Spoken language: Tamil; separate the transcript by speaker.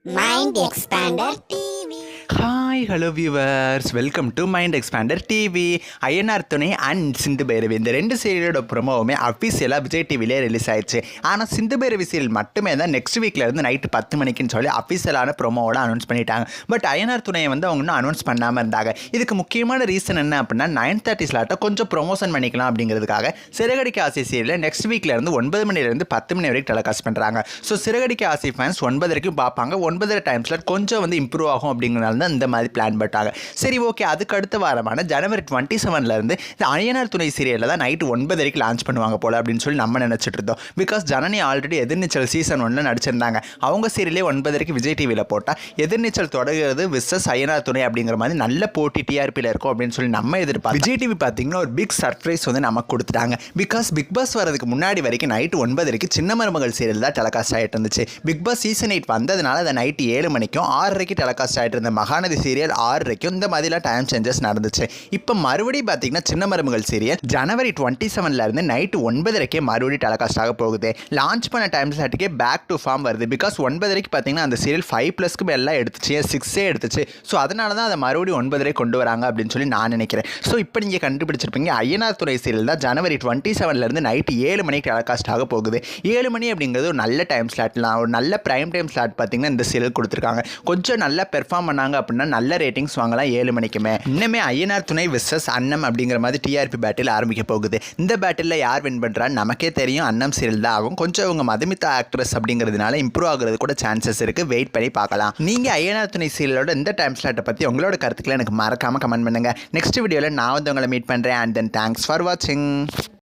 Speaker 1: Mind Expander TV.
Speaker 2: Hi hello viewers, welcome to mind expander TV. Ayyanar துணை அண்ட் சிந்து பைரவி இந்த ரெண்டு சீரியலோட ப்ரொமோவுமே அஃபீஷியலாக விஜய் டிவிலே ரிலீஸ் ஆயிடுச்சு. ஆனால் சிந்து பைரவி சீரியல் மட்டுமே தான் நெக்ஸ்ட் வீக்லேருந்து நைட்டு 10 மணிக்குன்னு சொல்லி அஃபீஷியலான ப்ரொமோவோட அனௌன்ஸ் பண்ணிட்டாங்க. பட் ஐயனார் துணையை வந்து அவங்க இன்னும் அனௌன்ஸ் பண்ணாமல் இருந்தாங்க. இதுக்கு முக்கியமான ரீசன் என்ன அப்படின்னா 9:30 ஸ்லாட்டை கொஞ்சம் ப்ரொமோஷன் பண்ணிக்கலாம் அப்படிங்கிறதுக்காக சிறகடிக்க ஆசை சீரியலில் நெக்ஸ்ட் வீக்லேருந்து 9 மணிலேருந்து 10 மணி வரைக்கும் டெலிகாஸ்ட் பண்ணுறாங்க. ஸோ சிறகடிக்க ஆசை ஃபேன்ஸ் 9 வரைக்கும் பார்ப்பாங்க. 9:30 டைம் ஸ்லாட் கொஞ்சம் வந்து இம்ப்ரூவ் ஆகும் அப்படிங்கிறனால தான் இந்த மாதிரி பிளான் பண்ணிட்டாங்க. சரி, ஓகே. அதுக்கு அடுத்த வாரமான ஜனவரி 27 இந்த ஐயனார் துணை சீரியலில் தான் நைட்டு 9 வரைக்கும் லான்ச் பண்ணுவாங்க போல அப்படின்னு சொல்லி நம்ம நினச்சிட்டு இருந்தோம். Because Janani already Ethirneechal season 1 நடிச்சிருந்தாங்க. அவங்க சீரியலே 9 வரைக்கும் விஜய் டிவியில் போட்டால் எதிர்நீச்சல் தொடங்குறது விசஸ் ஐயனார் துணை அப்படிங்கிற மாதிரி நல்ல போட்டி டிஆர்பியில் இருக்கும் அப்படின்னு சொல்லி நம்ம எதிர்பார்ப்போம். விஜய் டிவி பார்த்தீங்கன்னா ஒரு பிக் சர்ப்ரைஸ் வந்து நமக்கு கொடுத்துட்டாங்க. பிகாஸ் பிக் பாஸ் வரதுக்கு முன்னாடி வரைக்கும் நைட்டு 9 வரைக்கும் சின்ன மருமகள் சீரியல் தான் டெலிகாஸ்ட் ஆகிட்டு இருந்துச்சு. பிக் பாஸ் சீசன் 8 வந்ததுனால அதை நைட்டு 7 மணிக்கும் 6:30 டெலிகாஸ்ட் ஆகிட்டு இருந்த மகாநதி சீரியல் 6:30 இந்த மாதிரிலாம் டைம் சேஞ்சஸ் நடந்துச்சு. இப்போ மறுபடியும் பார்த்தீங்கன்னா சின்ன மருமகள் சீரியல் ஜனவரி 27 நைட்டு 9:30 மறுபடியும் டெலிகாஸ்ட் ஆக போகுது. லான்ச் பண்ண டைம் ஸ்லாட்டுக்கே பேக் டு ஃபார்ம் வருது. பிகாஸ் 9:30 பார்த்தீங்கன்னா அந்த சீரியல் 5+க்கு எல்லாம் எடுத்துச்சு, 6 எடுத்துச்சு. ஸோ அதனால தான் அதை மறுபடியும் 9:30 கொண்டு வராங்க அப்படின்னு சொல்லி நான் நினைக்கிறேன். ஸோ இப்போ நீங்கள் கண்டுபிடிச்சிருப்பீங்க, ஐயனார் துணை சீரியல் தான் ஜனவரி 27 நைட்டு 7 மணிக்கு டெலிகாஸ்ட் ஆக போகுது. 7 மணி அப்படிங்கிறது ஒரு நல்ல டைம் ஸ்லாட்லாம், ஒரு நல்ல பிரைம் டைம் ஸ்லாட் பார்த்தீங்கன்னா இந்த சீரியல் கொடுத்துருக்காங்க. கொஞ்சம் நல்லா பெர்ஃபார்ம் பண்ணாங்க அப்படின்னா நல்ல ரேட்டிங்ஸ் வாங்கலாம் 7 மணிக்குமே. இன்னுமே ஐயனார் துணை விசஸ் அன்னம் அப்படிங்கிற மாதிரி டிஆர்பி பேட்டில் ஆரம்பிக்க போகுது. இந்த பேட்டில் யார் வின் பண்ணுறான்னு நமக்கே தெரியும். அன்னம் சீரியல் தான் ஆகும். கொஞ்சம் அவங்க மதுமிதா ஆக்ட்ரஸ் அப்படிங்கிறதுனால இம்ப்ரூவ் ஆகுறது கூட சான்சஸ் இருக்குது. வெயிட் பண்ணி பார்க்கலாம். நீங்கள் ஐயனார் துணை சீரியலோட இந்த டைம் ஸ்லாட்டை பற்றி உங்களோட கருத்துக்களை எனக்கு மறக்காமல் கமெண்ட் பண்ணுங்கள். நெக்ஸ்ட் வீடியோவில் நான் வந்து உங்களை மீட் பண்ணுறேன். அண்ட் தென் தேங்க்ஸ் ஃபார் வாட்சிங்.